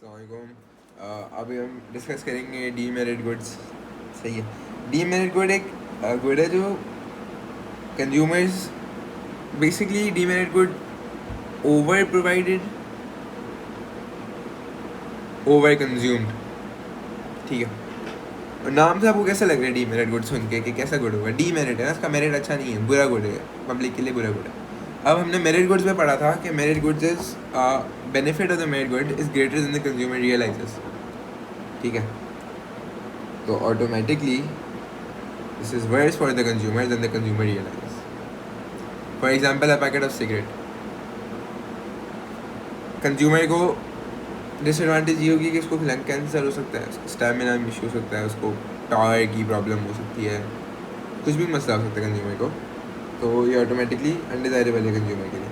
अस्सलामुअलैकुम। अभी हम डिस्कस करेंगे डीमेरिट गुड्स। सही है। डीमेरिट गुड एक गुड है जो consumers basically demerit good over provided, over consumed. ठीक है। और नाम से आपको कैसा लग रहा है डीमेरिट गुड सुन के कि कैसा गुड होगा? डीमेरिट है ना, इसका मेरिट अच्छा नहीं है, बुरा गुड है, पब्लिक के लिए बुरा गुड है। अब हमने मेरिट गुड्स में पढ़ा था कि merit goods is benefit of the merit good is greater than the consumer realises. ठीक है। तो automatically this is worse for the consumer than the consumer realises. For example, a packet of cigarette, consumer को disadvantage ये होगी कि उसको lung cancer हो सकता है, स्टैमिना इशू हो सकता है, उसको टायर की प्रॉब्लम हो सकती है, कुछ भी मसला हो सकता है कंज्यूमर को। तो ये ऑटोमेटिकली अनडिज़ायरेबल है कंज्यूमर के लिए।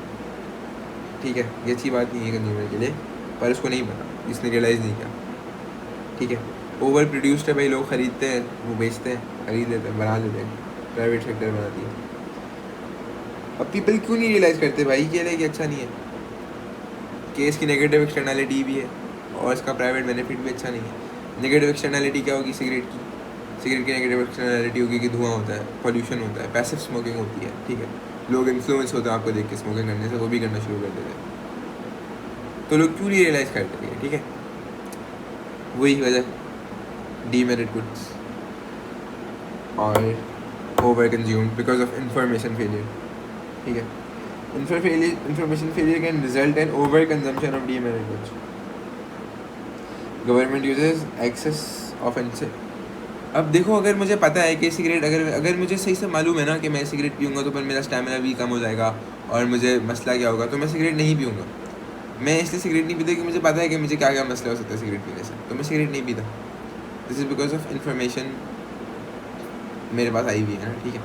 ठीक है, ये अच्छी बात नहीं है कंज्यूमर के लिए, पर उसको नहीं पता, इसने रियलाइज़ नहीं किया। ठीक है। ओवर प्रोड्यूस्ड है भाई, लोग ख़रीदते हैं, वो बेचते हैं, ख़रीद लेते हैं, बना लेते हैं, प्राइवेट सेक्टर बनाती है। अब पीपल क्यों नहीं रियलाइज़ करते भाई कि ये अच्छा नहीं है, कि इसकी नेगेटिव एक्सटर्नैलिटी भी है और इसका प्राइवेट बेनिफिट भी अच्छा नहीं है। नेगेटिव एक्सटर्नैलिटी क्या होगी? सिगरेट की नेगेटिव एक्सटर्नैलिटी होगी कि धुआं होता है, पॉल्यूशन होता है, पैसिव स्मोकिंग होती है। ठीक है। लोग इन्फ्लुएंस होते हैं आपको देख के स्मोकिंग करने से, वो भी करना शुरू कर देते हैं। तो लोग क्यों नहीं रियलाइज़ करते हैं? ठीक है, वही वजह, डीमेरिट गुड्स और over consumed because of information failure. ठीक है। Information failure can result in over consumption of demerit goods. Government uses access of इनसे। अब देखो, अगर मुझे पता है कि सिगरेट, अगर मुझे सही से मालूम है ना कि मैं सिगरेट पीऊँगा तो फिर मेरा स्टैमिना भी कम हो जाएगा और मुझे मसला क्या होगा, तो मैं सिगरेट नहीं पीऊँगा। मैं इसलिए सिगरेट नहीं पीता कि मुझे पता है कि मुझे क्या क्या मसला हो सकता है सिगरेट पीने से, तो मैं सिगरेट नहीं पीता। This is because of information मेरे पास आई हुई है ना। ठीक है।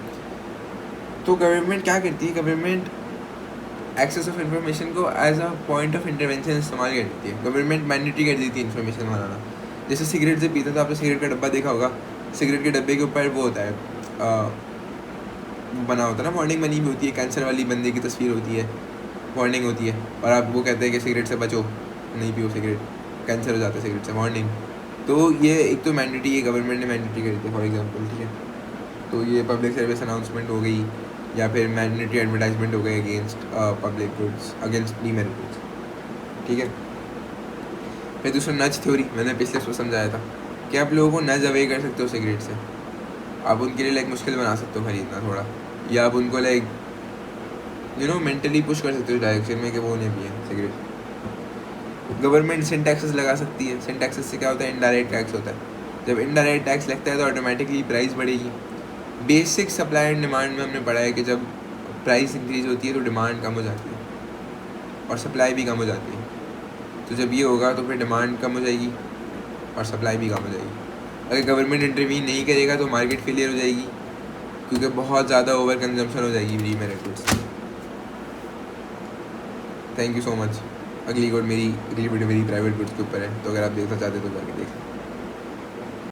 तो गवर्नमेंट क्या करती है? गवर्नमेंट एक्सेस ऑफ इन्फॉर्मेशन को as a point of intervention इस्तेमाल कर देती है। गवर्नमेंट मैंडेटरी कर देती है इन्फॉर्मेशन बनाना। जैसे सिगरेट से पीता, तो आपने सिगरेट का डब्बा देखा होगा, सिगरेट के डब्बे के ऊपर वो होता है, बना होता है ना, वार्निंग बनी हुई होती है, कैंसर वाली बंदे की तस्वीर होती है, वार्निंग होती है, और आप वो कहते हैं कि सिगरेट से बचो, नहीं पियो सिगरेट, कैंसर हो जाता है सिगरेट से, वार्निंग। तो ये एक तो मैंडेटरी है, गवर्नमेंट ने मैंडेटरी कर दी है फॉर एग्जांपल। ठीक है। तो ये पब्लिक सर्विस अनाउंसमेंट हो गई, या फिर मैंडेटरी एडवर्टाइजमेंट हो गई against public goods, against demerit goods. ठीक है। फिर दूसरा नज थ्योरी, मैंने पिछले उसको समझाया था कि आप लोगों को नज अवे कर सकते हो सिगरेट से, आप उनके लिए लाइक मुश्किल बना सकते हो खरीदना थोड़ा, या आप उनको लाइक मेंटली पुश कर सकते हो डायरेक्शन में कि वो नहीं पिए सिगरेट। गवर्नमेंट सिन टैक्सेस लगा सकती है। सिन टैक्सेस से क्या होता है? इनडायरेक्ट टैक्स होता है। जब इनडायरेक्ट टैक्स लगता है तो ऑटोमेटिकली प्राइस बढ़ेगी। बेसिक सप्लाई एंड डिमांड में हमने पढ़ा है कि जब प्राइस इंक्रीज होती है तो डिमांड कम हो जाती है और सप्लाई भी कम हो जाती है। तो जब ये होगा तो फिर डिमांड कम हो जाएगी और सप्लाई भी कम हो जाएगी। अगर गवर्नमेंट इंटरवीन नहीं करेगा तो मार्केट फेलियर हो जाएगी, क्योंकि बहुत ज़्यादा ओवर कंजम्पशन हो जाएगी demerit goods. Thank you so much. अगली वीडियो मेरी प्राइवेट गुड्स के ऊपर है, तो अगर आप देखना चाहते हो तो जाके देखें।